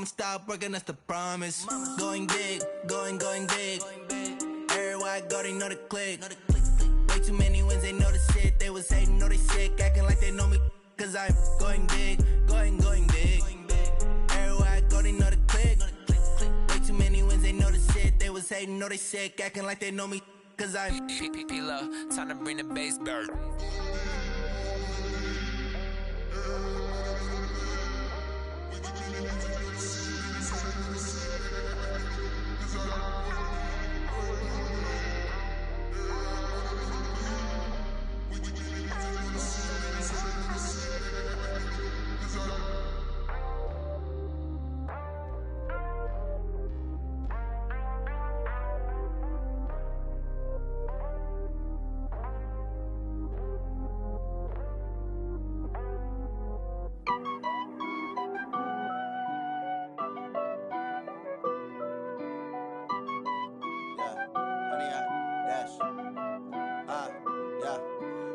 I'ma stop working, that's the promise. Going big, going big. Everywhere I go, they know the click. Way too many wins, they know the shit. They was hating, know they sick, acting like they know me. Cause I'm going big, going big. Everywhere I go, they know the click. Way too many wins, they know the shit. They was hating, know they sick, acting like they know me. Cause I'm P-Lo, time to bring the bass back.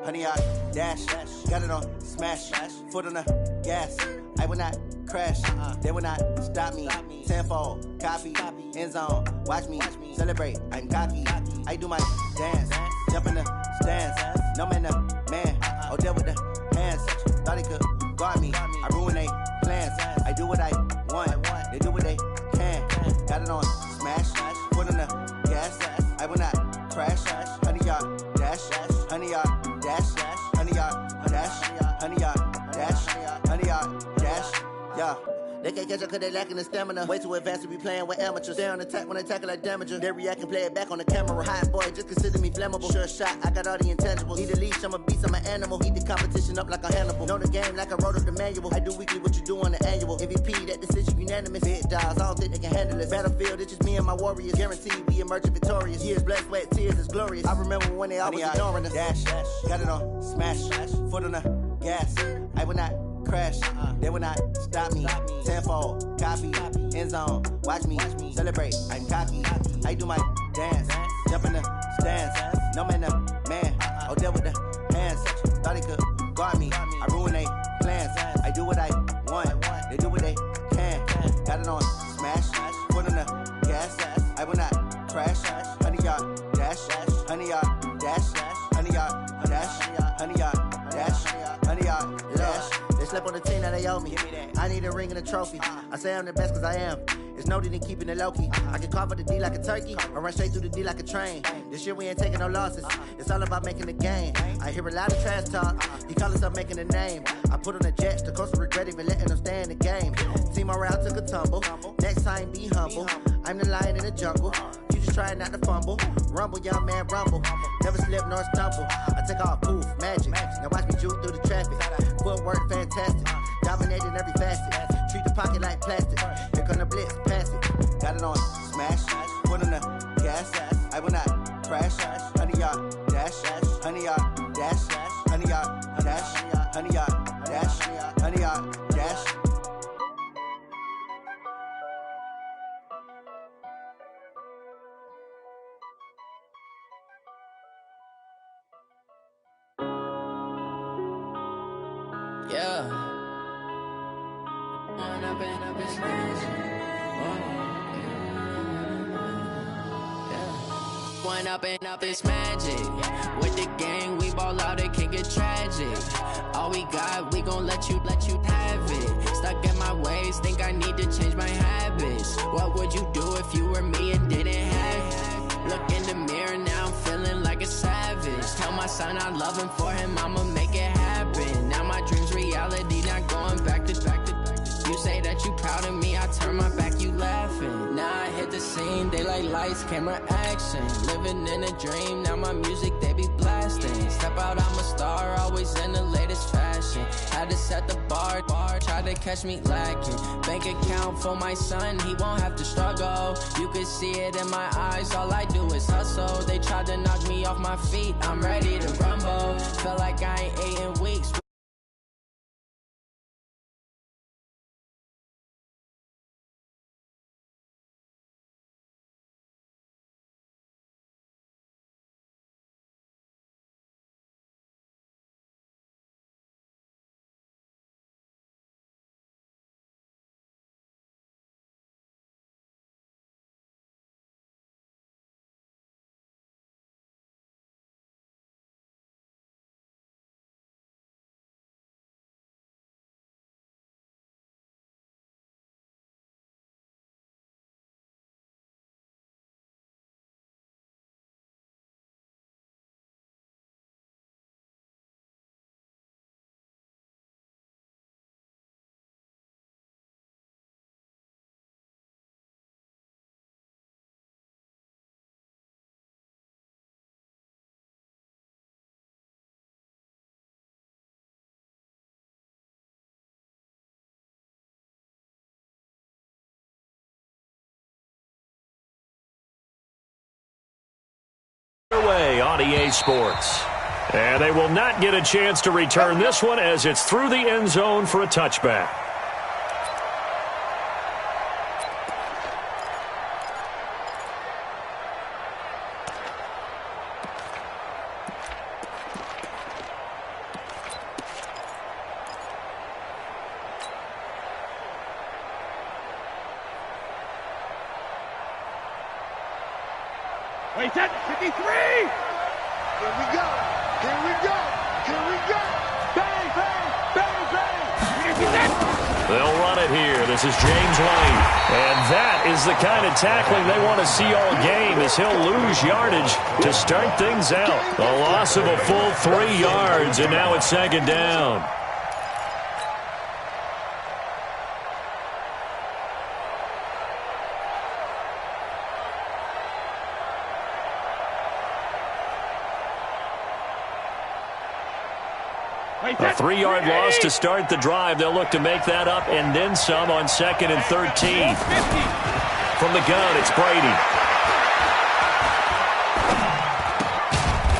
Honey, I dash, got it on smash, foot on the gas. I will not crash, they will not stop me. Tenfold, copy, end zone, watch me celebrate. I'm cocky, I do my dance, jump in the stands. No man, the man, oh, deal with the hands. Thought he could guard me, I ruin they plans. I do what I want, they do what they can. Got it on smash, foot on the gas. I will not crash, honey, y'all dash, honey, y'all dash, honey, y'all dash, honey, y'all dash, honey, y'all dash, yeah. They can't catch up cause they lacking the stamina. Way too advanced to be playing with amateurs. Stay on attack when they tackle like damager. They react and play it back on the camera. Hot boy, just consider me flammable. Sure shot, I got all the intangibles. Need a leash, I'm a beast, I'm an animal. Eat the competition up like a Hannibal. Know the game like I wrote up the manual. I do weekly what you do on the annual. MVP, that decision unanimous. Big dogs, I don't think they can handle it. Battlefield, it's just me and my warriors. Guaranteed we emerge victorious. Years, blood, sweat, tears, it's glorious. I remember when they always ignoring us. Dash, got it on smash, foot on the gas. I will not crash, they will not stop me. Tenfold, copy, end zone, watch me celebrate. I'm cocky, I do my dance, jump in the stands. No man, the man, oh, deal with the hands. Thought he could guard me, I ruin they plans. I do what I want, they do what they can. Got it on smash, foot on the gas. I will not crash, honey, y'all dash, honey, y'all dash, honey, y'all dash, honey, y'all dash, honey, y'all dash. They slept on the team that they owe me. I need a ring and a trophy. I say I'm the best cause I am. It's no need in keeping it low-key. I can carve up the D like a turkey or run straight through the D like a train. This year we ain't taking no losses. It's all about making the game. I hear a lot of trash talk. He call himself making a name. I put on the jets, the coast of regret even letting them stay in the game. Team morale took a tumble. Next time be humble. I'm the lion in the jungle. You just try not to fumble. Rumble, young man, rumble. Never slip nor stumble. I take off, poof, magic. Now watch me juke through the traffic. Footwork fantastic. Dominating every facet. Treat the pocket like plastic. Here come the blitz, pass it. Got it on smash, foot on the gas. I will not crash, honey, y'all dash, honey, y'all dash, honey, y'all dash, honey, y'all dash, honey, y'all dash. Yeah. One up and up is magic. With the gang, we ball out, it can get tragic. All we got, we gon' let you have it. Stuck in my ways, think I need to change my habits. What would you do if you were me and didn't have it? Look in the mirror, now I'm feeling like a savage. Tell my son I love him, for him I'ma make it happen. Now my dream's reality, not going back to. You say that you proud of me, I turn my back, you laughing. Now I hit the scene, they like lights, camera, action. Living in a dream, now my music, they be blasting. Step out, I'm a star, always in the latest fashion. Had to set the bar, try to catch me lacking. Bank account for my son, he won't have to struggle. You can see it in my eyes, all I do is hustle. They tried to knock me off my feet, I'm ready to rumble. Felt like I ain't ate in weeks. Away on EA Sports. And they will not get a chance to return this one as it's through the end zone for a touchback. Wait, that 53! Here we go! Here we go! Here we go! Bang, bang, bang, bang! They'll run it here. This is James Lane. And that is the kind of tackling they want to see all game, as he'll lose yardage to start things out. A loss of a full 3 yards, and now it's second down. A 3-yard loss to start the drive. They'll look to make that up and then some on 2nd and 13. From the gun, it's Brady.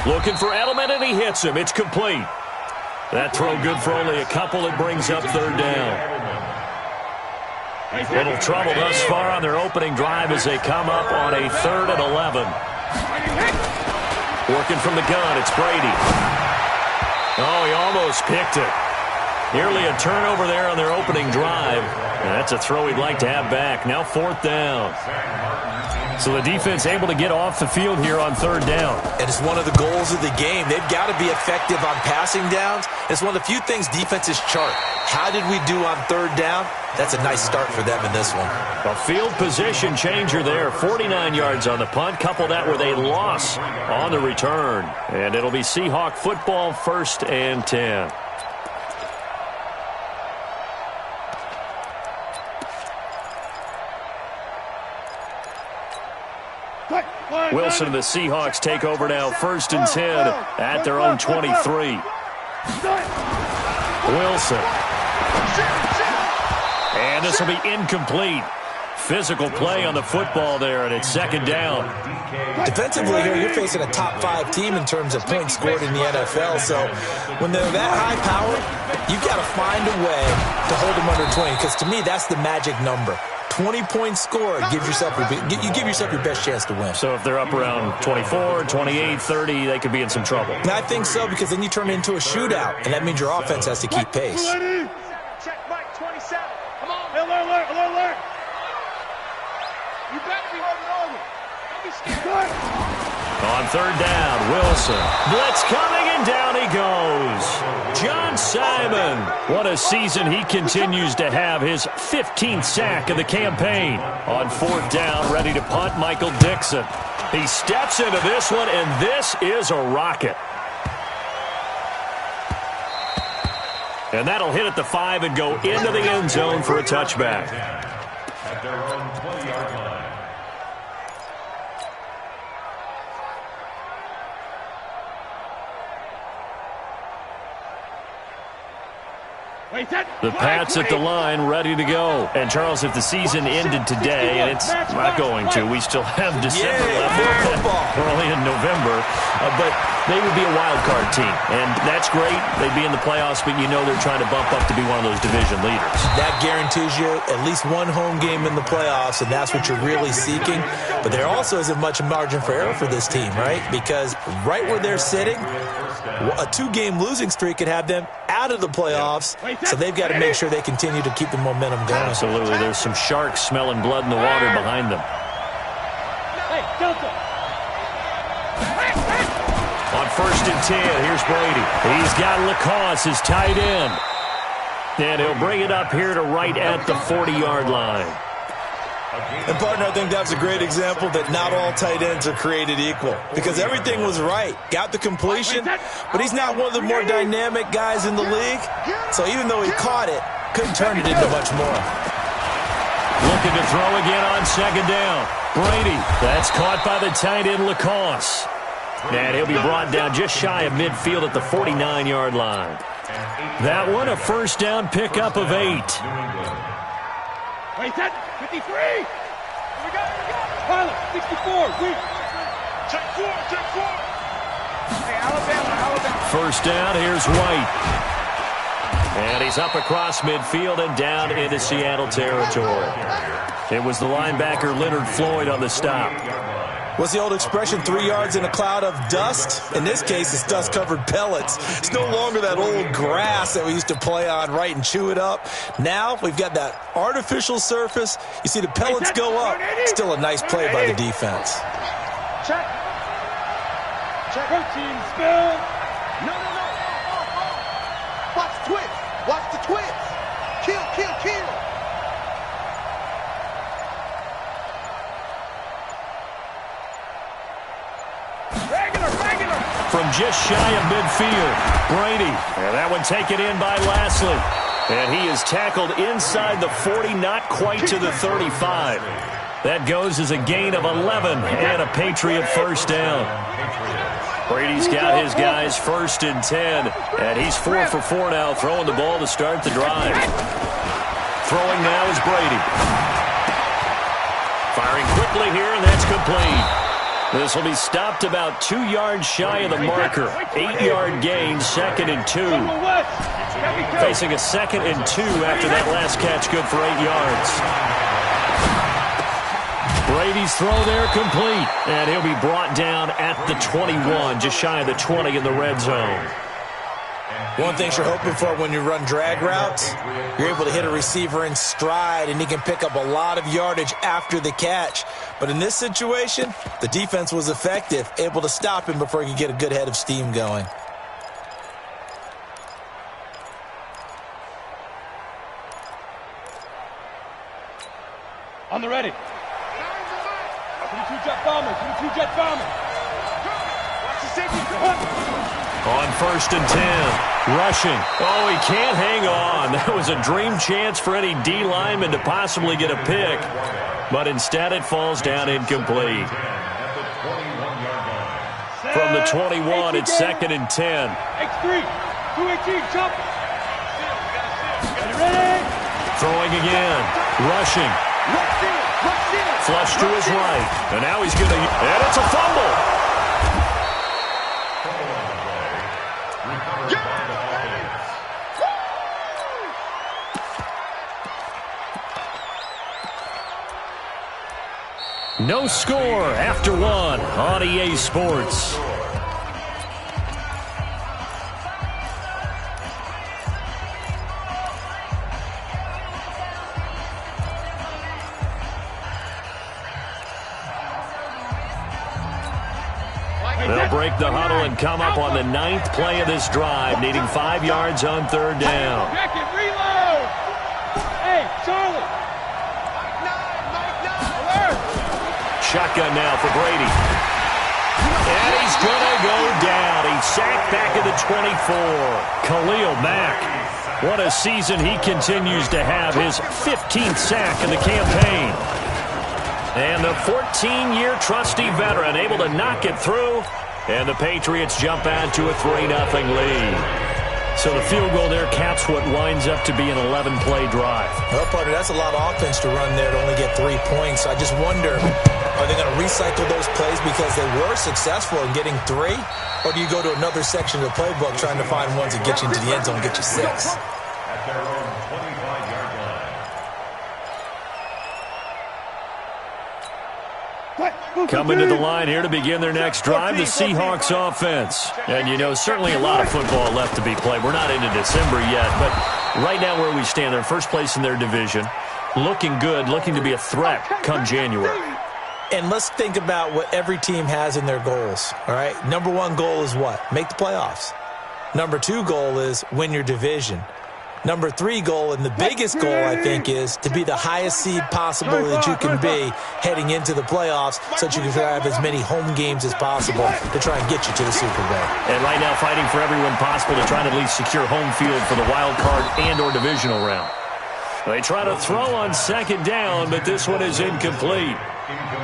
Looking for Edelman, and he hits him. It's complete. That throw good for only a couple. It brings up 3rd down. Little trouble thus far on their opening drive as they come up on a 3rd and 11. Working from the gun, it's Brady. Oh, he almost picked it. Nearly a turnover there on their opening drive. And that's a throw he'd like to have back. Now 4th down. So the defense able to get off the field here on 3rd down. And it's one of the goals of the game. They've got to be effective on passing downs. It's one of the few things defenses chart. How did we do on 3rd down? That's a nice start for them in this one. A field position changer there. 49 yards on the punt. Couple that with a loss on the return. And it'll be Seahawk football, 1st and 10. Wilson and the Seahawks take over now, 1st and 10 at their own 23. Wilson. And this will be incomplete. Physical play on the football there, and it's 2nd down. Defensively here, you're facing a top 5 team in terms of points scored in the NFL. So when they're that high powered, you've got to find a way to hold them under 20, because to me, that's the magic number. 20 points scored, you give yourself your best chance to win. So if they're up around 24, 28, 30, they could be in some trouble. And I think so, because then you turn it into a shootout, and that means your offense has to keep pace. Check Mike 27. Come on. Alert. You better be holding over. Don't be scared. On 3rd down, Wilson. Blitz coming, and down he goes. John Simon. What a season he continues to have. His 15th sack of the campaign. On 4th down, ready to punt, Michael Dixon. He steps into this one, and this is a rocket. And that'll hit at the 5 and go into the end zone for a touchback. At their own 20-yard line. The Pats at the line, ready to go. And, Charles, if the season ended today, and it's not going to, we still have December left early in November, but they would be a wild card team. And that's great. They'd be in the playoffs, but you know they're trying to bump up to be one of those division leaders. That guarantees you at least one home game in the playoffs, and that's what you're really seeking. But there also isn't much margin for error for this team, right? Because right where they're sitting, a 2-game losing streak could have them out of the playoffs, so they've got to make sure they continue to keep the momentum going. Absolutely. There's some sharks smelling blood in the water behind them. On 1st and 10, here's Brady. He's got Lacoste, his tight end. And he'll bring it up here to right at the 40-yard line. And, partner, I think that's a great example that not all tight ends are created equal, because everything was right. Got the completion, but he's not one of the more dynamic guys in the league. So even though he caught it, couldn't turn it into much more. Looking to throw again on 2nd down. Brady, that's caught by the tight end Lacoste. And he'll be brought down just shy of midfield at the 49-yard line. That one, a 1st down pickup of 8. Wait, that 53. We got. Pilot, 64. Check 4. First down, here's White. And he's up across midfield and down into Seattle territory. It was the linebacker Leonard Floyd on the stop. What's the old expression, 3 yards in a cloud of dust? In this case, it's dust-covered pellets. It's no longer that old grass that we used to play on, right, and chew it up. Now we've got that artificial surface. You see the pellets go up. Still a nice play by the defense. Check. Protein spill. No. Watch the twist. Watch the twist. Kill. Regular. From just shy of midfield, Brady. And that one taken in by Lashley. And he is tackled inside the 40, not quite to the 35. That goes as a gain of 11 and a Patriot first down. Brady's got his guys 1st and 10, and he's 4 for 4 now, throwing the ball to start the drive. Throwing now is Brady. Firing quickly here, and that's complete. This will be stopped about 2 yards shy of the marker. 8-yard gain, 2nd and 2. Facing a 2nd and 2 after that last catch, good for 8 yards. Brady's throw there complete, and he'll be brought down at the 21, just shy of the 20 in the red zone. One thing you're hoping for when you run drag routes, you're able to hit a receiver in stride, and he can pick up a lot of yardage after the catch. But in this situation, the defense was effective, able to stop him before he could get a good head of steam going. On the ready. 22-jet bomber. Watch the safety. On 1st and 10, rushing. Oh, he can't hang on. That was a dream chance for any D lineman to possibly get a pick. But instead it falls down incomplete. From the 21, it's 2nd and 10. X3, 218, jump. Ready? Throwing again, rushing. Flush to his right. And now he's going to, and it's a fumble. No score after 1 on EA Sports. They'll break the huddle and come up on the 9th play of this drive, needing 5 yards on 3rd down. Reload! Hey, Charlie! Shotgun now for Brady. And he's going to go down. He's sacked back at the 24. Khalil Mack. What a season he continues to have. His 15th sack in the campaign. And the 14-year trusty veteran able to knock it through. And the Patriots jump out to a 3-0 lead. So the field goal there caps what winds up to be an 11-play drive. Well, partner, that's a lot of offense to run there to only get 3 points. I just wonder, are they going to recycle those plays because they were successful in getting 3? Or do you go to another section of the playbook trying to find ones that get you into the end zone and get you 6? At their own 25-yard line. Coming to the line here to begin their next drive, the Seahawks offense. And, you know, certainly a lot of football left to be played. We're not into December yet, but right now where we stand, they're first place in their division, looking good, looking to be a threat come January. And let's think about what every team has in their goals, all right? Number 1 goal is what? Make the playoffs. Number 2 goal is win your division. Number 3 goal, and the biggest goal, I think, is to be the highest seed possible that you can be heading into the playoffs so that you can have as many home games as possible to try and get you to the Super Bowl. And right now fighting for everyone possible to try and at least secure home field for the wild card and or divisional round. They try to throw on 2nd down, but this one is incomplete.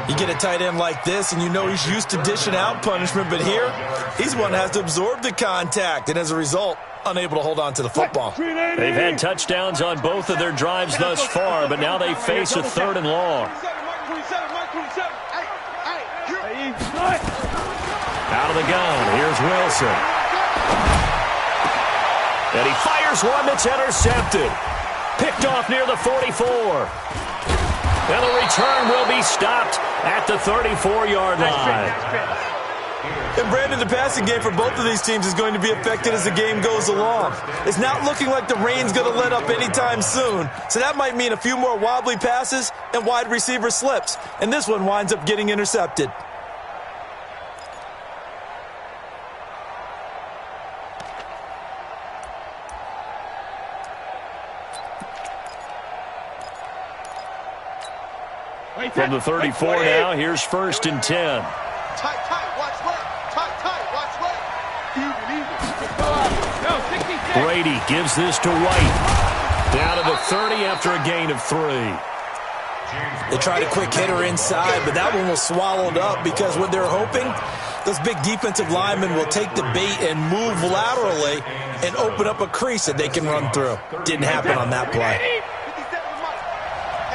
You get a tight end like this, and you know he's used to dishing out punishment, but here, he's one that has to absorb the contact, and as a result, unable to hold on to the football. They've had touchdowns on both of their drives thus far, but now they face a 3rd and long. Out of the gun, here's Wilson. And he fires one that's intercepted. Picked off near the 44. And the return will be stopped at the 34-yard line. And Brandon, the passing game for both of these teams is going to be affected as the game goes along. It's not looking like the rain's going to let up anytime soon, so that might mean a few more wobbly passes and wide receiver slips. And this one winds up getting intercepted. From the 34 now, here's 1st and 10. Tight, watch work. Tight, watch work. Brady gives this to White. Down to the 30 after a gain of 3. They tried a quick hitter inside, but that one was swallowed up because what they're hoping, those big defensive linemen will take the bait and move laterally and open up a crease that they can run through. Didn't happen on that play. Hey,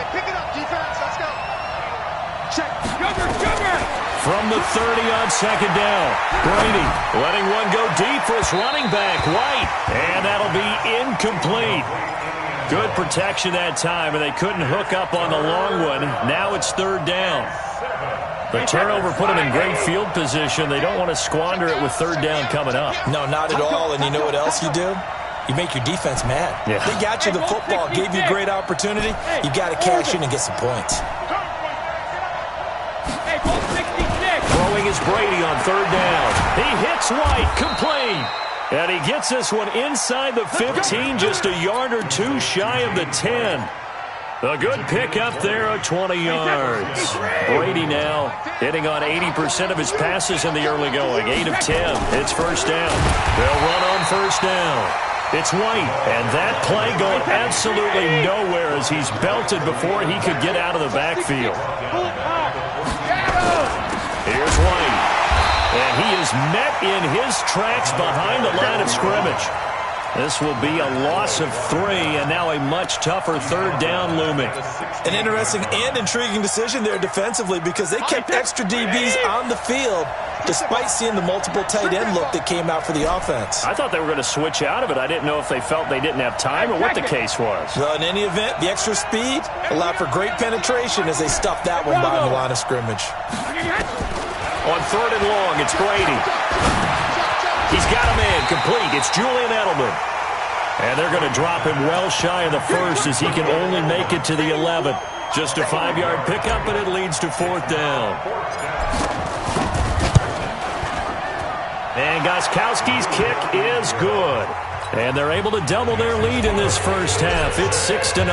pick it up, defense. Let's go. Check. Jumper. From the 30 on 2nd down. Brady letting one go deep for his running back, White. And that'll be incomplete. Good protection that time, and they couldn't hook up on the long one. Now it's 3rd down. The turnover put them in great field position. They don't want to squander it with 3rd down coming up. No, not at all. And you know what else you do? You make your defense mad. Yeah. They got you the football, gave you a great opportunity. You got to cash in and get some points. Throwing is Brady on 3rd down. He hits White, complete. And he gets this one inside the 15, just a yard or two shy of the 10. A good pick up there at 20 yards. Brady now hitting on 80% of his passes in the early going. 8 of 10. It's 1st down. They'll run on 1st down. It's White, and that play going absolutely nowhere as he's belted before he could get out of the backfield. Here's White, and he is met in his tracks behind the line of scrimmage. This will be a loss of 3, and now a much tougher 3rd down looming. An interesting and intriguing decision there defensively because they kept extra DBs on the field despite seeing the multiple tight end look that came out for the offense. I thought they were going to switch out of it. I didn't know if they felt they didn't have time or what the case was. Well, in any event, the extra speed allowed for great penetration as they stuffed that one behind the line of scrimmage. On 3rd and long, it's Brady. He's got him in, complete. It's Julian Edelman. And they're going to drop him well shy of the 1st as he can only make it to the 11th. Just a 5-yard pickup, and it leads to 4th down. And Gostkowski's kick is good. And they're able to double their lead in this first half. It's 6-0.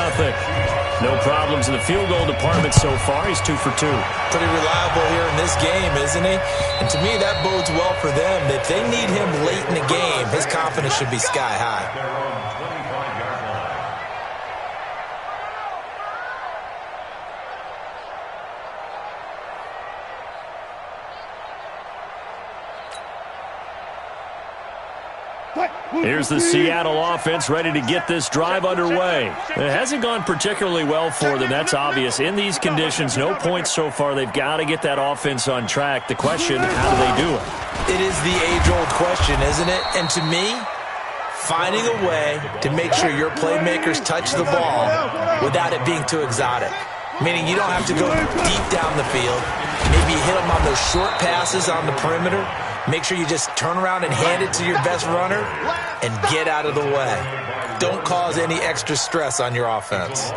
No problems in the field goal department so far. He's 2 for 2. Pretty reliable here in this game, isn't he? And to me, that bodes well for them. If they need him late in the game, his confidence should be sky high. Here's the Seattle offense ready to get this drive underway. It hasn't gone particularly well for them. That's obvious. In these conditions, no points so far. They've got to get that offense on track. The question, how do they do it? It is the age-old question, isn't it? And to me, finding a way to make sure your playmakers touch the ball without it being too exotic. Meaning you don't have to go deep down the field. Maybe hit them on those short passes on the perimeter. Make sure you just turn around and hand it to your best runner and get out of the way. Don't cause any extra stress on your offense.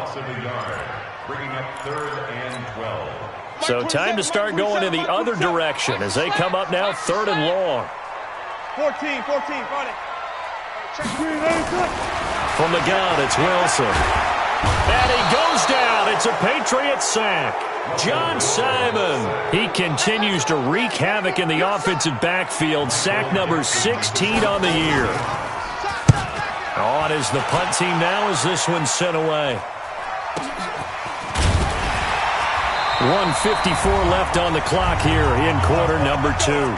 So time to start going in the other direction as they come up now 3rd and long. 14, run it. From the gun, it's Wilson. And he goes down. It's a Patriot sack. John Simon. He continues to wreak havoc in the offensive backfield. Sack number 16 on the year. On is the punt team now as this one's sent away. 1:54 left on the clock here in quarter number 2.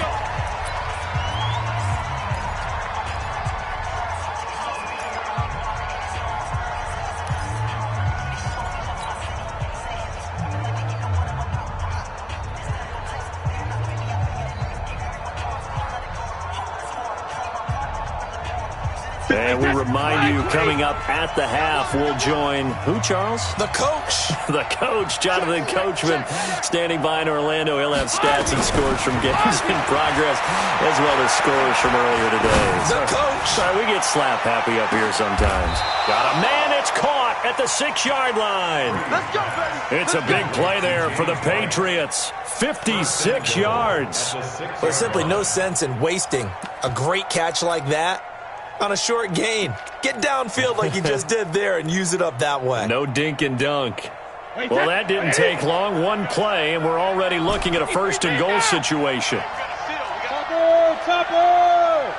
And we remind you, coming up at the half, we'll join who, Charles? The coach. The coach, Jonathan Coachman, standing by in Orlando. He'll have stats and scores from games in progress, as well as scores from earlier today. The coach. Sorry, we get slap happy up here sometimes. Got a man, it's caught at the 6-yard line. Let's go, baby. It's a big play there for the Patriots. 56 yards. There's simply no sense in wasting a great catch like that on a short gain. Get downfield like you just did there and use it up that way. No dink and dunk. Well, that didn't take long. One play, and we're already looking at a first and goal situation. Topper!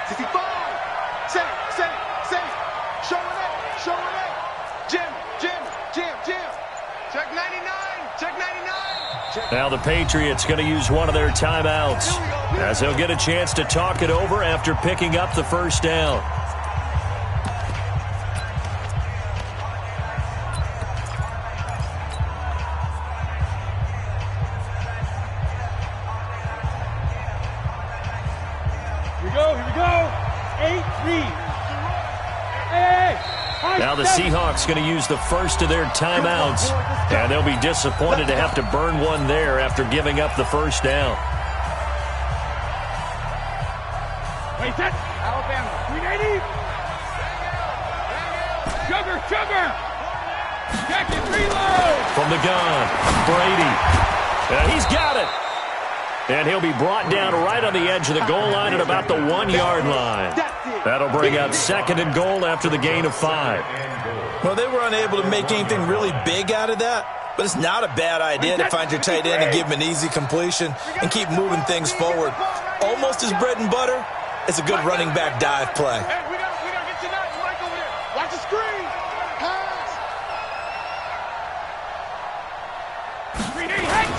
65! Say, showing it! Jim! Check 99! Now the Patriots going to use one of their timeouts, as they'll get a chance to talk it over after picking up the first down. Here we go. 8-3. Hey. Now the Seahawks going to use the first of their timeouts, and they'll be disappointed to have to burn one there after giving up the first down. Wait, set. Alabama. 380. Sugar. Jacket, reload. From the gun, Brady. He's got it. And he'll be brought down right on the edge of the goal line at about the 1-yard line. That'll bring up second and goal after the gain of 5. Well, they were unable to make anything really big out of that, but it's not a bad idea to find your tight end and give him an easy completion and keep moving things forward. Almost as bread and butter as a good running back dive play. Hey, we gotta get you nuts. Mike over there. Watch the screen. Pass. 380. Hey.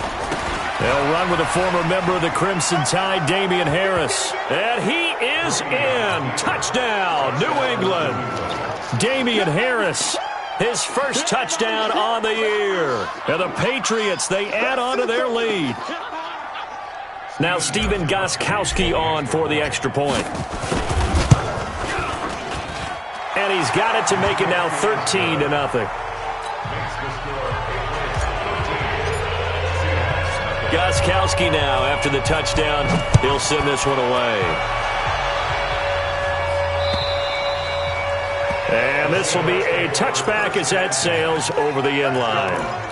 They'll run with a former member of the Crimson Tide, Damian Harris. And he is in. Touchdown, New England. Damian Harris, his first touchdown on the year. And the Patriots, they add on to their lead. Now Stephen Gostkowski on for the extra point. And he's got it to make it now 13-0. Gostkowski now, after the touchdown, he'll send this one away. And this will be a touchback as that sails over the end line.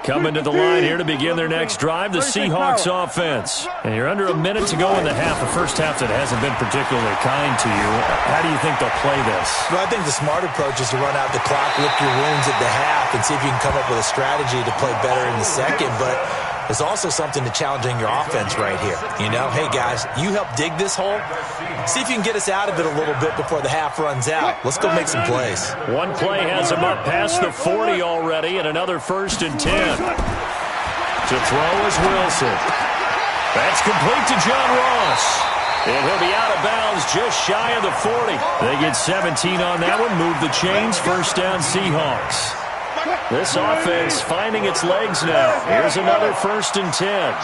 Coming to the line here to begin their next drive, the Seahawks offense. And you're under a minute to go in the half, a first half that hasn't been particularly kind to you. How do you think they'll play this? Well, I think the smart approach is to run out the clock, lick your wounds at the half, and see if you can come up with a strategy to play better in the second. But there's also something to challenging your offense right here. You know, hey, guys, you help dig this hole. See if you can get us out of it a little bit before the half runs out. Let's go make some plays. One play has him up past the 40 already, and another 1st and 10. To throw is Wilson. That's complete to John Ross. And he'll be out of bounds just shy of the 40. They get 17 on that one, move the chains, first down Seahawks. This offense finding its legs now. Here's another 1st and 10.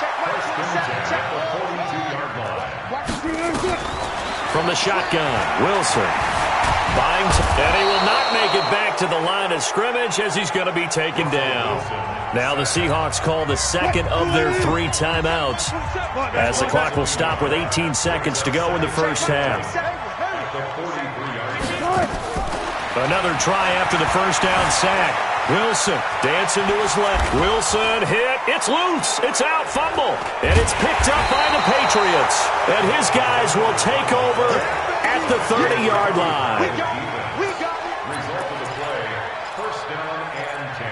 From the shotgun, Wilson. And he will not make it back to the line of scrimmage as he's going to be taken down. Now the Seahawks call the second of their 3 timeouts, as the clock will stop with 18 seconds to go in the first half. Another try after the first down sack. Wilson dancing to his left. Wilson hit. It's loose. It's out. Fumble. And it's picked up by the Patriots. And his guys will take over at the 30-yard line. We got it. Result of the play, first down and 10.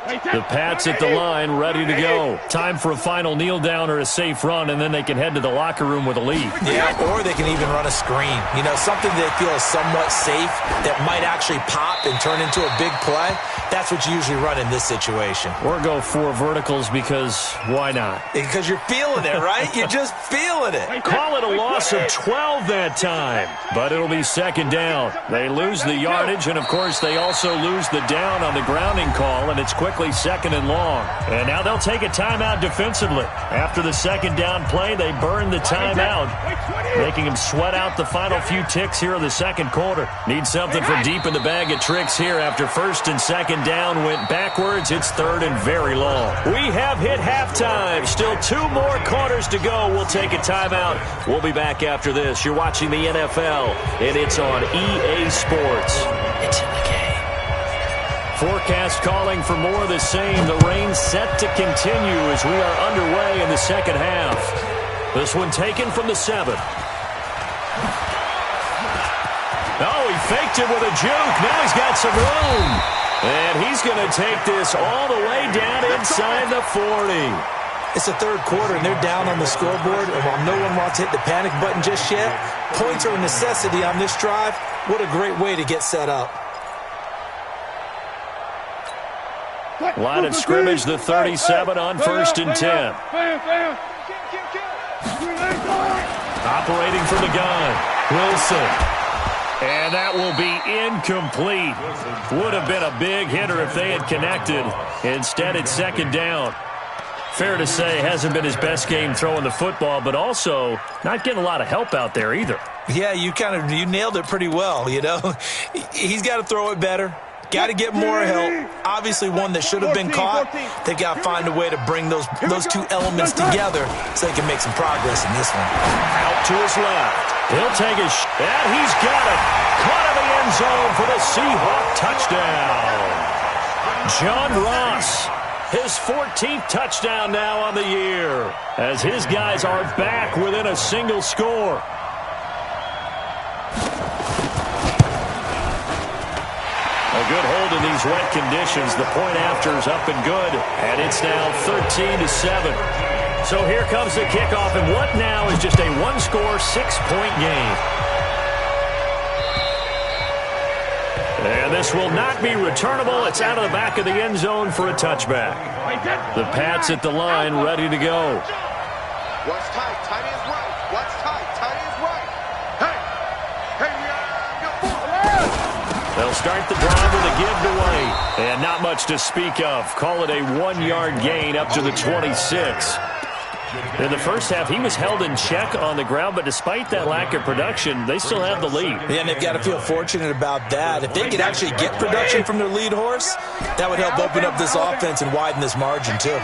The Pats at the line, ready to go. Time for a final kneel down or a safe run, and then they can head to the locker room with a lead. Yeah, or they can even run a screen. You know, something they feel is somewhat safe that might actually pop and turn into a big play. That's what you usually run in this situation. Or go 4 verticals because why not? Because you're feeling it, right? You're just feeling it. Call it a loss of 12 that time, but it'll be second down. They lose the yardage, and, of course, they also lose the down on the grounding call, and it's quickly second and long. And now they'll take a timeout defensively. After the second down play, they burn the timeout, making them sweat out the final few ticks here in the second quarter. Need something from deep in the bag of tricks here after first and second down went backwards. It's third and very long. We have hit halftime. Still 2 more quarters to go. We'll take a timeout. We'll be back after this. You're watching the NFL, and it's on EA Sports. It's in the game. Forecast calling for more of the same. The rain set to continue as we are underway in the second half. This one taken from the 7. Oh, he faked it with a juke. Now he's got some room. And he's going to take this all the way down inside the 40. It's the third quarter, and they're down on the scoreboard. And while no one wants to hit the panic button just yet, points are a necessity on this drive. What a great way to get set up. Line of scrimmage, the 37 on first and 10. Operating from the gun, Wilson. And that will be incomplete. Would have been a big hitter if they had connected. Instead, it's second down. Fair to say, hasn't been his best game throwing the football, but also not getting a lot of help out there either. Yeah, you nailed it pretty well, you know. He's got to throw it better. Got to get more help. Obviously one that should have been caught. They've got to find a way to bring those 2 elements together so they can make some progress in this one. Out to his left. He'll take his and he's got it. Caught in the end zone for the Seahawk touchdown. John Ross, his 14th touchdown now on the year, as his guys are back within a single score. A good hold in these wet conditions. The point after is up and good, and it's now 13-7. So here comes the kickoff, and what now is just a 1-score, 6-point game. And this will not be returnable. It's out of the back of the end zone for a touchback. The Pats at the line, ready to go. What's tight? Tight is right. What's tight? Tight is right. They'll start the drive with a giveaway. And not much to speak of. Call it a 1-yard gain up to the 26. In the first half, he was held in check on the ground, but despite that lack of production, they still have the lead. Yeah, and they've got to feel fortunate about that. If they could actually get production from their lead horse, that would help open up this offense and widen this margin, too.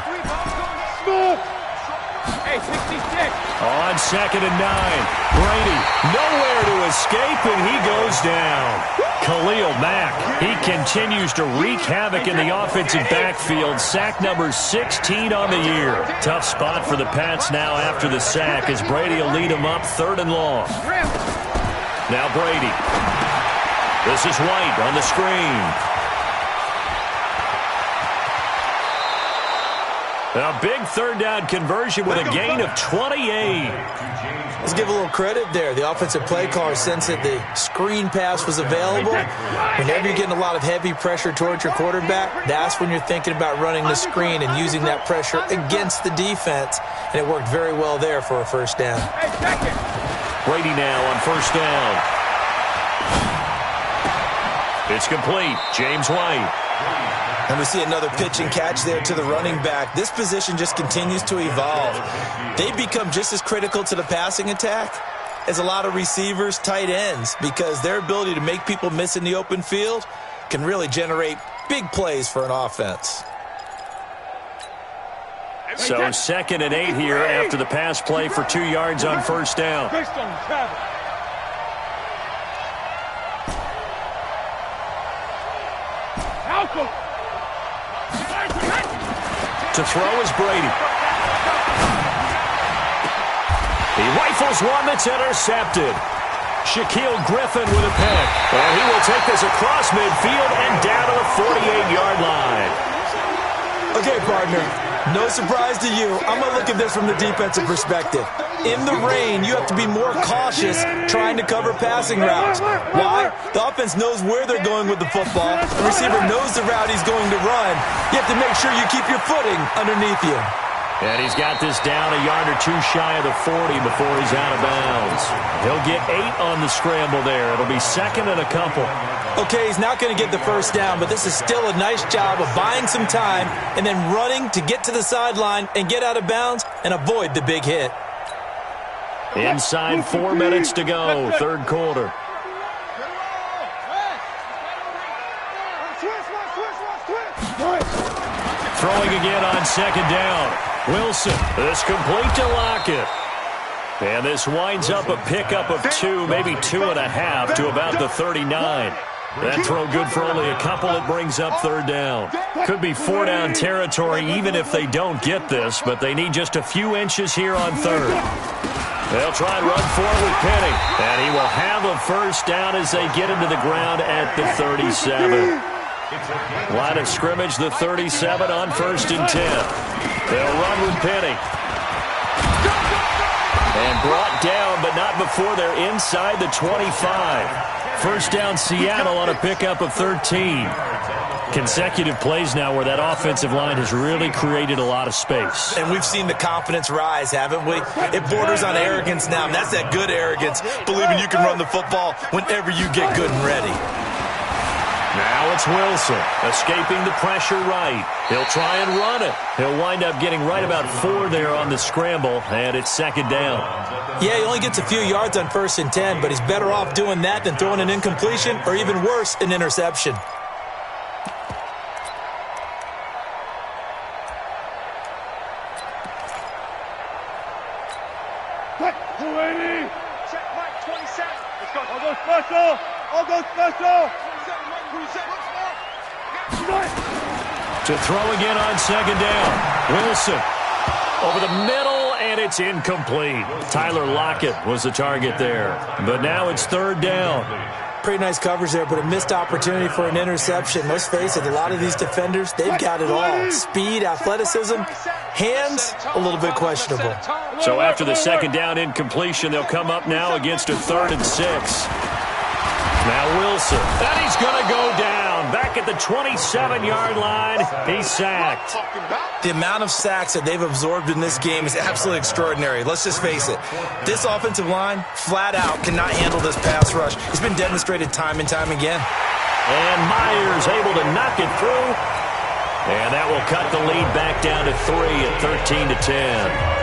On second and 9, Brady nowhere to escape, and he goes down. Khalil Mack, he continues to wreak havoc in the offensive backfield. Sack number 16 on the year. Tough spot for the Pats now after the sack, as Brady will lead them up third and long. Now Brady. This is White on the screen. A big third down conversion with a gain of 28. Let's give a little credit there. The offensive play caller sensed that the screen pass was available. Whenever you're getting a lot of heavy pressure towards your quarterback, that's when you're thinking about running the screen and using that pressure against the defense. And it worked very well there for a first down. Brady now on first down. It's complete. James White. And we see another pitch and catch there to the running back. This position just continues to evolve. They become just as critical to the passing attack as a lot of receivers, tight ends, because their ability to make people miss in the open field can really generate big plays for an offense. So second and 8 here after the pass play for 2 yards on first down. To throw is Brady. He rifles one that's intercepted. Shaquille Griffin with a pick. And he will take this across midfield and down to the 48-yard line. Okay, partner, no surprise to you. I'm going to look at this from the defensive perspective. In the rain, you have to be more cautious trying to cover passing routes. Why? The offense knows where they're going with the football. The receiver knows the route he's going to run. You have to make sure you keep your footing underneath you. And he's got this down a yard or two shy of the 40 before he's out of bounds. He'll get 8 on the scramble there. It'll be second and a couple. Okay, he's not going to get the first down, but this is still a nice job of buying some time and then running to get to the sideline and get out of bounds and avoid the big hit. Inside 4 minutes to go, third quarter. Throwing again on second down. Wilson, this complete to Lockett. And this winds up a pickup of 2, maybe 2.5 to about the 39. That throw good for only a couple. It brings up third down. Could be 4-down territory even if they don't get this, but they need just a few inches here on third. They'll try and run for it with Penny. And he will have a first down as they get into the ground at the 37. Line of scrimmage, the 37 on 1st and 10. They'll run with Penny. And brought down, but not before they're inside the 25. First down Seattle on a pickup of 13. Consecutive plays now where that offensive line has really created a lot of space. And we've seen the confidence rise, haven't we? It borders on arrogance now, and that's that good arrogance, believing you can run the football whenever you get good and ready. Now it's Wilson, escaping the pressure right. He'll try and run it. He'll wind up getting right about 4 there on the scramble, and it's second down. Yeah, he only gets a few yards on 1st and 10, but he's better off doing that than throwing an incompletion or even worse, an interception. Check Mike 27. Let's go. I'll go special. I'll go special. To throw again on second down. Wilson over the middle, and it's incomplete. Tyler Lockett was the target there. But now it's third down. Pretty nice coverage there, but a missed opportunity for an interception. Let's face it, a lot of these defenders, they've got it all. Speed, athleticism, hands, a little bit questionable. So after the second down incompletion, they'll come up now against a 3rd and 6. Now Wilson, and he's going to go down. Back at the 27-yard line, he's sacked. The amount of sacks that they've absorbed in this game is absolutely extraordinary. Let's just face it. This offensive line, flat out, cannot handle this pass rush. It's been demonstrated time and time again. And Myers able to knock it through. And that will cut the lead back down to 3 at 13 to 10.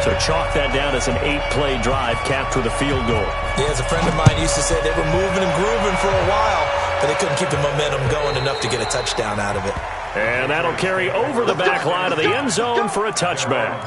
So chalk that down as an 8-play drive capped with a field goal. Yeah, as a friend of mine used to say, they were moving and grooving for a while, but they couldn't keep the momentum going enough to get a touchdown out of it. And that'll carry over the back line of the end zone for a touchback.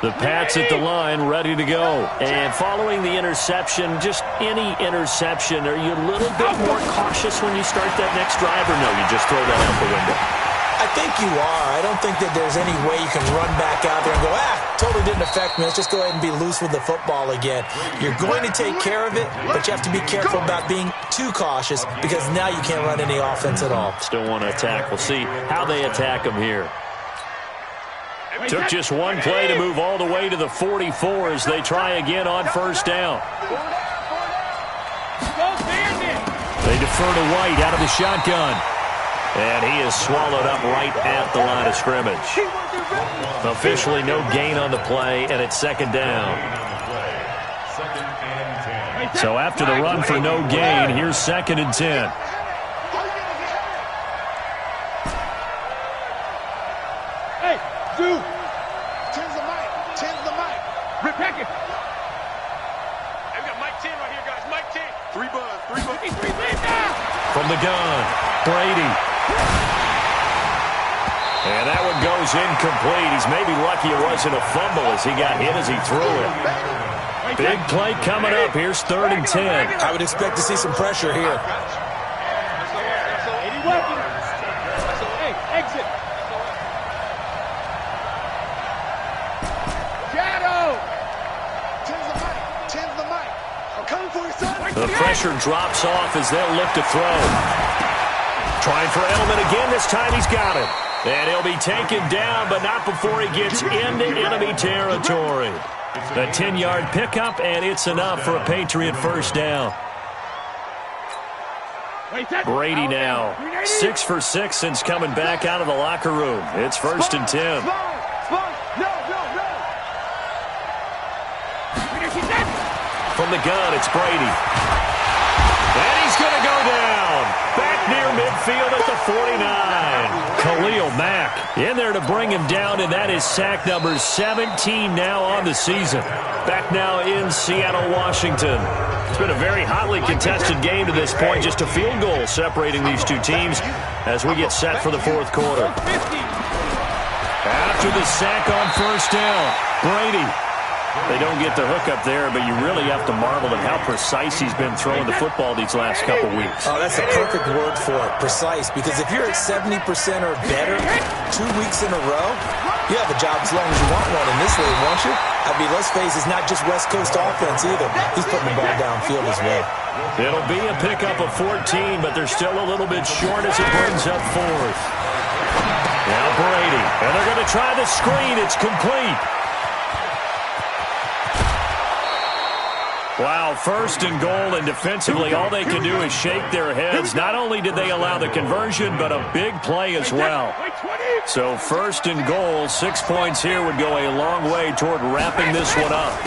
The Pats at the line, ready to go. And following the interception, just any interception, are you a little bit more cautious when you start that next drive, or no, you just throw that out the window? I think you are. I don't think that there's any way you can run back out there and go, totally didn't affect me. Let's just go ahead and be loose with the football again. You're going to take care of it, but you have to be careful about being too cautious because now you can't run any offense at all. Still want to attack. We'll see how they attack them here. Took just one play to move all the way to the 44 as they try again on first down. They defer to White out of the shotgun. And he is swallowed up right at the line of scrimmage. Officially no gain on the play, and it's second down. So after the run for no gain, here's 2nd and 10. Hey, dude. 10's the mic. 10's the mic. Rip Hackett. Hey, we got Mike 10 right here, guys. Mike 10. 3 buzz. 3 buzz. 3 lead now. From the gun, Brady. And that one goes incomplete. He's maybe lucky it wasn't a fumble as he got hit as he threw it. Big play coming up. Here's 3rd and 10. I would expect to see some pressure here. Hey, exit. pressure drops off as they'll look to throw. Trying for Edelman again. This time he's got it. And he'll be taken down, but not before he gets into enemy territory. A 10-yard pickup, and it's enough for a Patriot first down. Brady now 6 for 6 since coming back out of the locker room. It's 1st and 10. From the gun, it's Brady. And he's going to go down. Back near midfield at the 49. Khalil Mack in there to bring him down, and that is sack number 17 now on the season. Back now in Seattle, Washington. It's been a very hotly contested game to this point. Just a field goal separating these two teams as we get set for the fourth quarter. After the sack on first down, Brady. They don't get the hook up there, but you really have to marvel at how precise he's been throwing the football these last couple weeks. Oh, that's a perfect word for it, precise, because if you're at 70% or better 2 weeks in a row, you have a job as long as you want one in this league, won't you? I mean, let's face it, it's not just West Coast offense either. He's putting the ball downfield as well. It'll be a pickup of 14, but they're still a little bit short as it brings up 4th. Now Brady, and they're going to try the screen. It's complete. Wow, 1st and goal, and defensively all they can do is shake their heads. Not only did they allow the conversion, but a big play as well. So 1st and goal, 6 points here would go a long way toward wrapping this one up.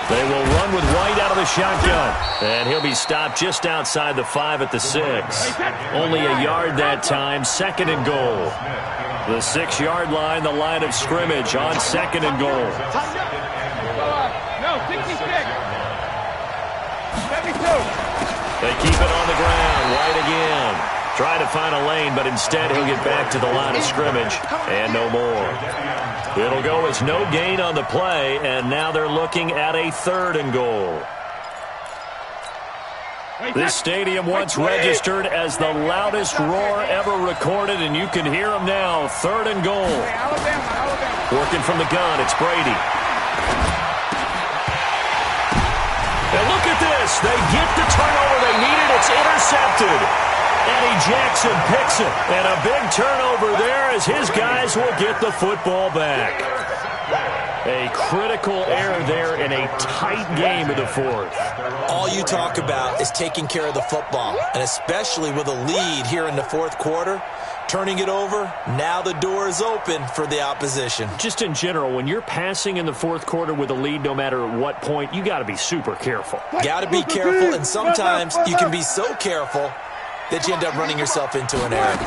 They will run with White out of the shotgun, and he'll be stopped just outside the 5 at the 6. Only a yard that time, 2nd and goal. The 6-yard line, the line of scrimmage on 2nd and goal. No, 66. 72. They keep it on the ground. White again. Try to find a lane, but instead he'll get back to the line of scrimmage. And no more. It'll go as no gain on the play, and now they're looking at a 3rd and goal. This stadium once registered as the loudest roar ever recorded, and you can hear them now. 3rd and goal. Working from the gun, it's Brady. And look at this. They get the turnover they needed. It's intercepted. Eddie Jackson picks it. And a big turnover there as his guys will get the football back. A critical error there in a tight game of the 4th. All you talk about is taking care of the football, and especially with a lead here in the 4th quarter. Turning it over, now the door is open for the opposition. Just in general, when you're passing in the 4th quarter with a lead, no matter at what point, you got to be super careful. Got to be careful, and sometimes you can be so careful that you end up running yourself into an error.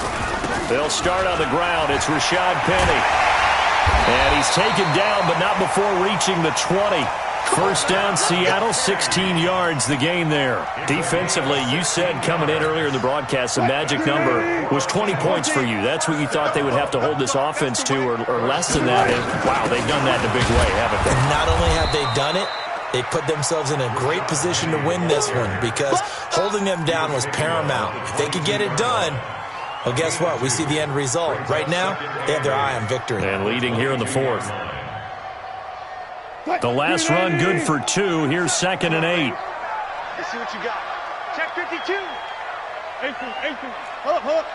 They'll start on the ground. It's Rashad Penny. And he's taken down, but not before reaching the 20. First down, Seattle, 16 yards the gain there. Defensively, you said coming in earlier in the broadcast, the magic number was 20 points for you. That's what you thought they would have to hold this offense to, or less than that. And, wow, they've done that in a big way, haven't they? And not only have they done it, they put themselves in a great position to win this one because holding them down was paramount. If they could get it done, well, guess what? We see the end result. Right now, they have their eye on victory. And leading here in the 4th. The last run good for 2. Here's 2nd and 8. Let's see what you got. Check 52. 18. Hold up.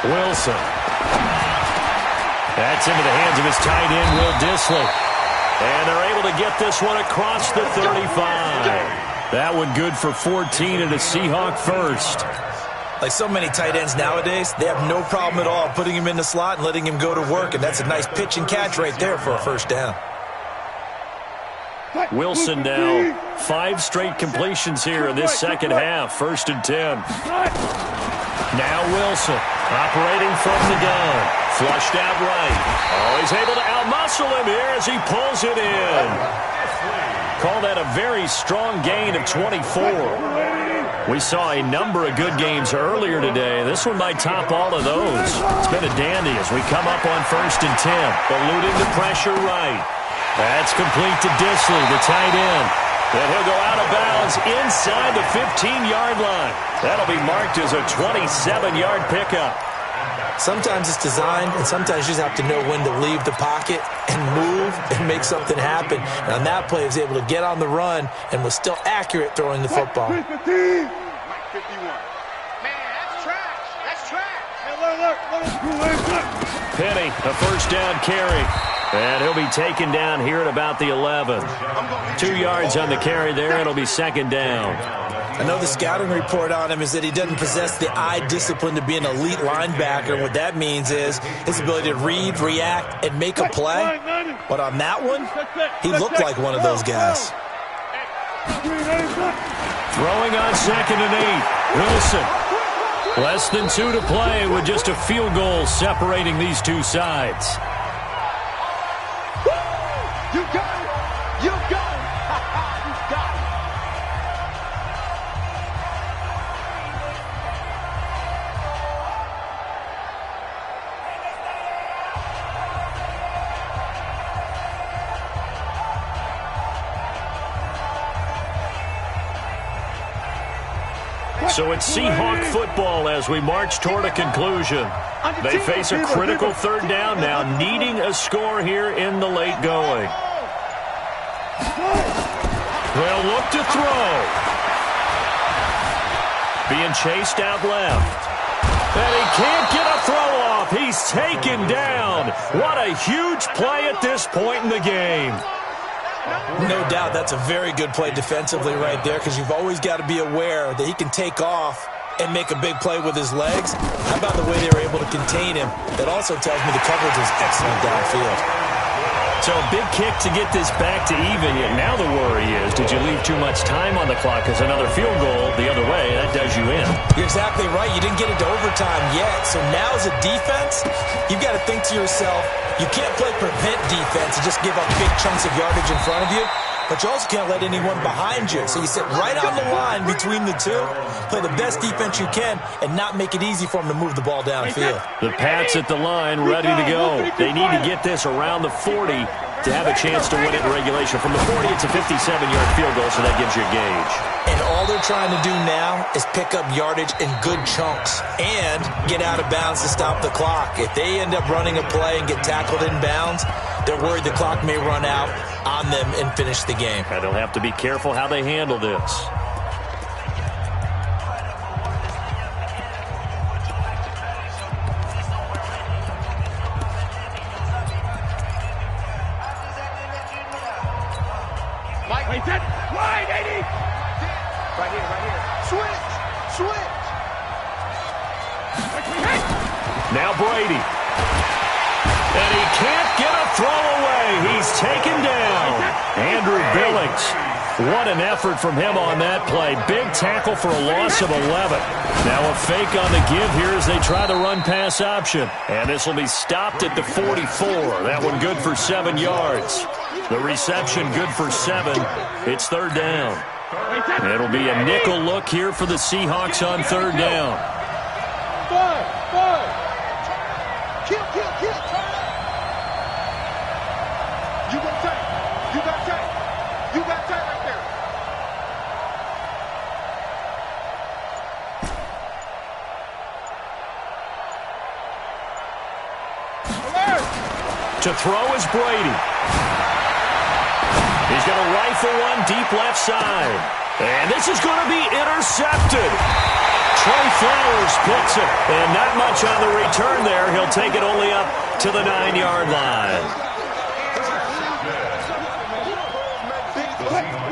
Wilson. That's into the hands of his tight end, Will Dissly. And they're able to get this one across the 35. That one good for 14 and a Seahawk first. Like so many tight ends nowadays, they have no problem at all putting him in the slot and letting him go to work, and that's a nice pitch and catch right there for a first down. Wilson now 5 straight completions here in this second half. 1st and 10. Now Wilson operating from the gun. Flushed out right. Oh, he's able to outmuscle him here as he pulls it in. Call that a very strong gain of 24. We saw a number of good games earlier today. This one might top all of those. It's been a dandy as we come up on 1st and 10. Eluding the pressure right. That's complete to Dissly, the tight end. Then he'll go out of bounds inside the 15-yard line. That'll be marked as a 27-yard pickup. Sometimes it's designed, and sometimes you just have to know when to leave the pocket and move and make something happen. And on that play, he was able to get on the run and was still accurate throwing the football. Mike 51. Man, that's trash. That's trash. Hey, look. Penny, a first down carry. And he'll be taken down here at about the 11. 2 yards on the carry there. It'll be second down. I know the scouting report on him is that he doesn't possess the eye discipline to be an elite linebacker. And what that means is his ability to read, react, and make a play. But on that one, he looked like one of those guys. Throwing on 2nd and 8. Wilson. Less than 2 to play with just a field goal separating these two sides. You got it. You got it. You got it. So it's Seahawk football as we march toward a conclusion. They face a critical third down now, needing a score here in the late going. They'll look to throw. Being chased out left. And he can't get a throw off. He's taken down. What a huge play at this point in the game. No doubt that's a very good play defensively right there, because you've always got to be aware that he can take off and make a big play with his legs. How about the way they were able to contain him? That also tells me the coverage is excellent downfield. So a big kick to get this back to even. Yet now the worry is, did you leave too much time on the clock? Because another field goal the other way, that does you in. You're exactly right. You didn't get into overtime yet. So now as a defense, you've got to think to yourself, you can't play prevent defense and just give up big chunks of yardage in front of you, but you also can't let anyone behind you. So you sit right on the line between the two, play the best defense you can, and not make it easy for them to move the ball downfield. The Pats at the line, ready to go. They need to get this around the 40 to have a chance to win it in regulation. From the 40, it's a 57-yard field goal, so that gives you a gauge. And all they're trying to do now is pick up yardage in good chunks and get out of bounds to stop the clock. If they end up running a play and get tackled in bounds, they're worried the clock may run out on them and finish the game. And they'll have to be careful how they handle this. Mike, wide 80. Right here. Switch. Now Brady. And he can't get a throw away. He's taken down. Andrew Billings. What an effort from him on that play. Big tackle for a loss of 11. Now a fake on the give here as they try the run-pass option. And this will be stopped at the 44. That one good for 7 yards. The reception good for 7. It's third down. It'll be a nickel look here for the Seahawks on third down. Five. Kill. You got tight right there. Alert. To throw is Brady. He's going to rifle one deep left side. And this is going to be intercepted. Trey Flowers picks it. And not much on the return there. He'll take it only up to the 9-yard line.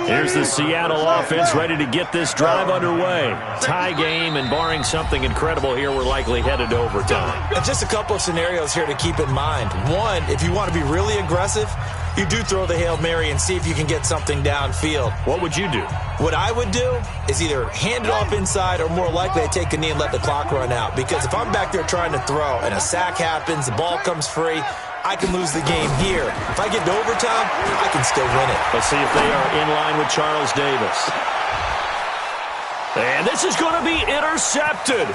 Here's the Seattle offense ready to get this drive underway. Tie game, and barring something incredible here, we're likely headed to overtime. And just a couple of scenarios here to keep in mind. One, if you want to be really aggressive, you do throw the Hail Mary and see if you can get something downfield. What would you do? What I would do is either hand it off inside, or more likely I take a knee and let the clock run out. Because if I'm back there trying to throw and a sack happens, the ball comes free, I can lose the game here. If I get to overtime, I can still win it. Let's see if they are in line with Charles Davis. And this is going to be intercepted.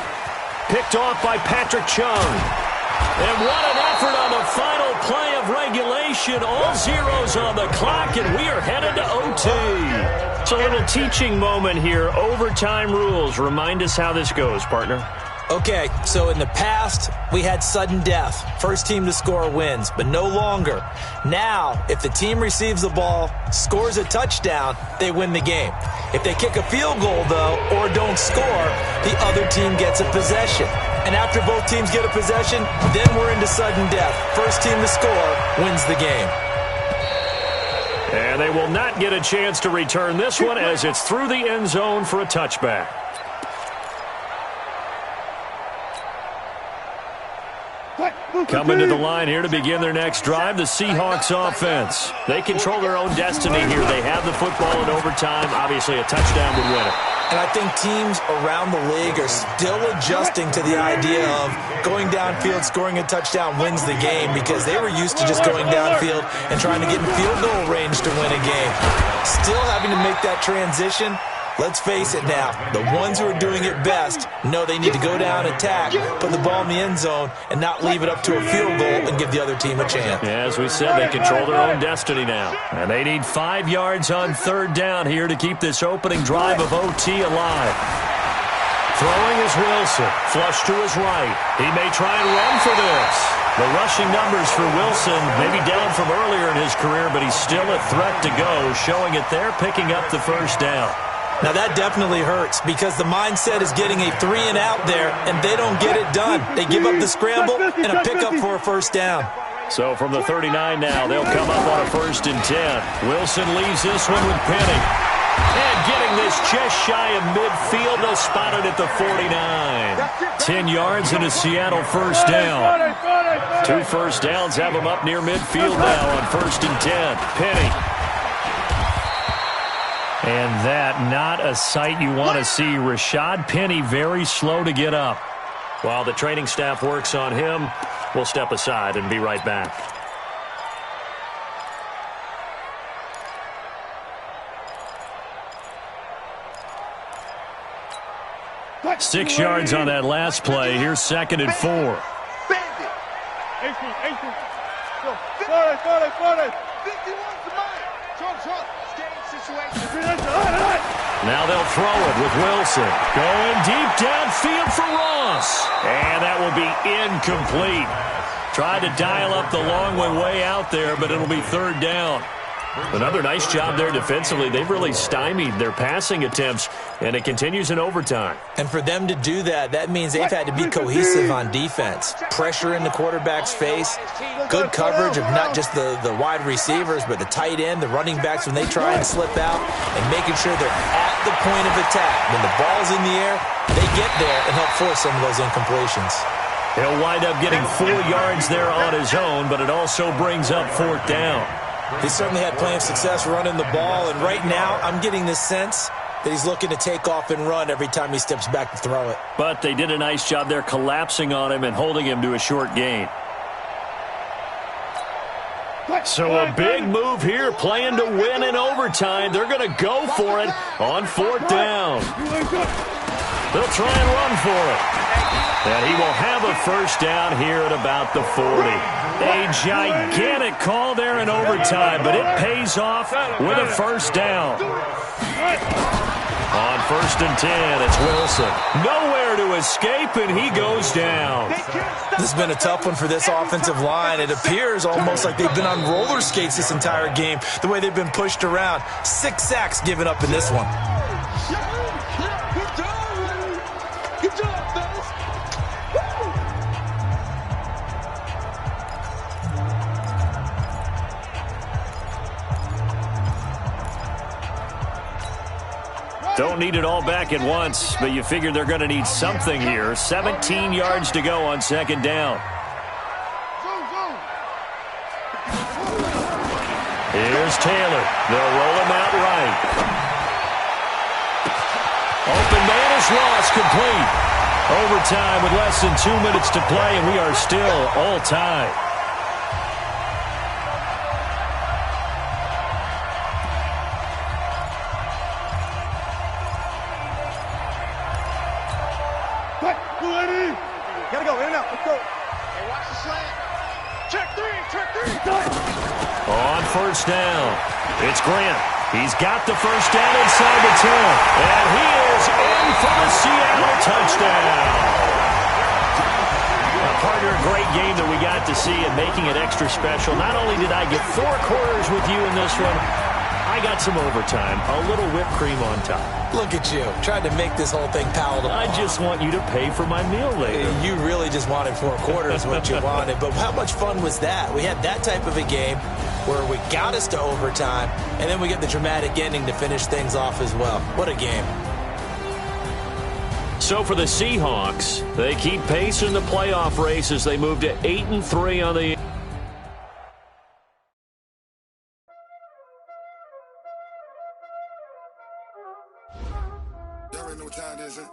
Picked off by Patrick Chung. And what an effort on the final play of regulation. All zeros on the clock, and we are headed to OT. It's a little teaching moment here. Overtime rules. Remind us how this goes, partner. Okay, so in the past, we had sudden death. First team to score wins, but no longer. Now, if the team receives the ball, scores a touchdown, they win the game. If they kick a field goal, though, or don't score, the other team gets a possession. And after both teams get a possession, then we're into sudden death. First team to score wins the game. And they will not get a chance to return this one as it's through the end zone for a touchback. Coming to the line here to begin their next drive, the Seahawks offense. They control their own destiny here. They have the football in overtime. Obviously, a touchdown would win it. And I think teams around the league are still adjusting to the idea of going downfield, scoring a touchdown wins the game, because they were used to just going downfield and trying to get in field goal range to win a game. Still having to make that transition. Let's face it now, the ones who are doing it best know they need to go down, attack, put the ball in the end zone, and not leave it up to a field goal and give the other team a chance. Yeah, as we said, they control their own destiny now. And they need 5 yards on third down here to keep this opening drive of OT alive. Throwing is Wilson, flush to his right. He may try and run for this. The rushing numbers for Wilson may be down from earlier in his career, but he's still a threat to go, showing it there, picking up the first down. Now that definitely hurts because the mindset is getting a 3 and out there, and they don't get it done. They give up the scramble and a pickup for a first down. So from the 39 now, they'll come up on a 1st and 10. Wilson leaves this one with Penny. And getting this just shy of midfield, they'll spot it at the 49. 10 yards and a Seattle first down. 2 first downs have them up near midfield now on 1st and 10. Penny. And that, not a sight you want to see. Rashad Penny very slow to get up. While the training staff works on him, we'll step aside and be right back. Six yards on that last play. Here's 2nd and 4. Now they'll throw it with Wilson. Going deep downfield for Ross. And that will be incomplete. Tried to dial up the long one way out there, but it'll be 3rd down. Another nice job there defensively. They've really stymied their passing attempts, and it continues in overtime. And for them to do that, that means they've had to be cohesive on defense. Pressure in the quarterback's face, good coverage of not just the wide receivers, but the tight end, the running backs when they try and slip out, and making sure they're at the point of attack. When the ball's in the air, they get there and help force some of those incompletions. He'll wind up getting 4 yards there on his own, but it also brings up 4th down. He certainly had plenty of success running the ball, and right now I'm getting the sense that he's looking to take off and run every time he steps back to throw it. But they did a nice job there collapsing on him and holding him to a short gain. So a big move here, playing to win in overtime. They're going to go for it on 4th down. They'll try and run for it. And he will have a first down here at about the 40. A gigantic call there in overtime, but it pays off with a first down. On 1st and 10, it's Wilson. Nowhere to escape, and he goes down. This has been a tough one for this offensive line. It appears almost like they've been on roller skates this entire game, the way they've been pushed around. 6 sacks given up in this one. Don't need it all back at once, but you figure they're going to need something here. 17 yards to go on 2nd down. Here's Taylor. They'll roll him out right. Open man is lost, complete. Overtime with less than 2 minutes to play, and we are still all tied. Gotta go, in and out, let's go. Hey, watch the slant. Check three. On 1st down, it's Grant. He's got the first down inside the 10. And he is in for the Seattle touchdown. got to see and making it extra special. Not only did I get 4 quarters with you in this one, I got some overtime, a little whipped cream on top. Look at you, trying to make this whole thing palatable. I just want you to pay for my meal later. You really just wanted 4 quarters, what you wanted. But how much fun was that? We had that type of a game where we got us to overtime, and then we get the dramatic ending to finish things off as well. What a game. So for the Seahawks, they keep pace in the playoff race as they move to 8-3 on the... Y'all already know what time it is, huh?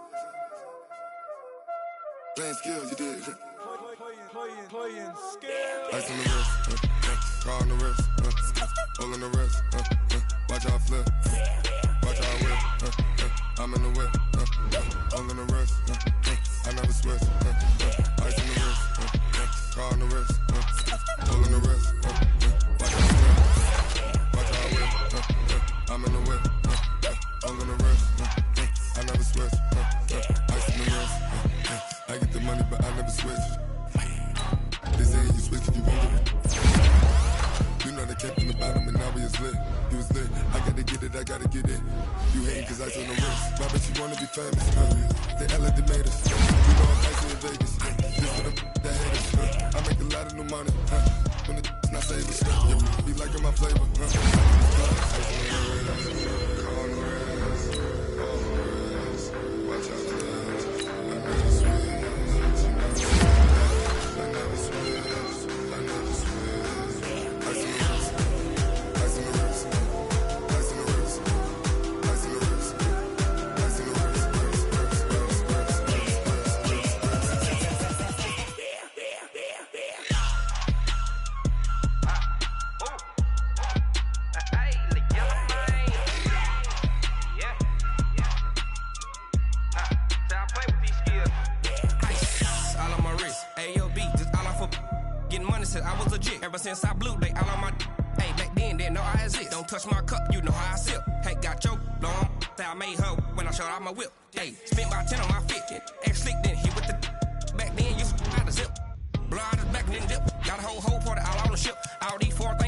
Playing skills, you did. Playing skills. Ice on the wrist, car on the wrist, hole in the wrist, watch out flip, watch out whip, I'm in the whip, hole in the wrist, I never switch, ice on the wrist, car on the wrist, hole in the wrist, watch out flip, watch out whip, I'm in the whip, hole in the wrist, I never switch, ice in the wrist, I get the money but I never switch. They say you switch and you won't get it. You know they kept in the bottom and now we is lit. You was lit, I gotta get it, I gotta get it. You hating cause ice on the wrist. Why bet you wanna be famous? They hella they made us. You know I'm icy in Vegas. This for the that haters. I make a lot of new money. When the not savers. You be liking my flavor. Ice on the wrist. Car on the wrist. Car on the wrist. Watch out for this. I never switch. Ever since I blew, they all on my. Hey, back then, didn't know I exist. Don't touch my cup, you know how I sip. Hey, got your long. That I made her when I showed out my whip. Hey, spent about 10 on my fit. Ex slick, then hit with the. Back then, you out the zip. Blow out his back, then dip. Got a whole party all on the ship. All these 4 things.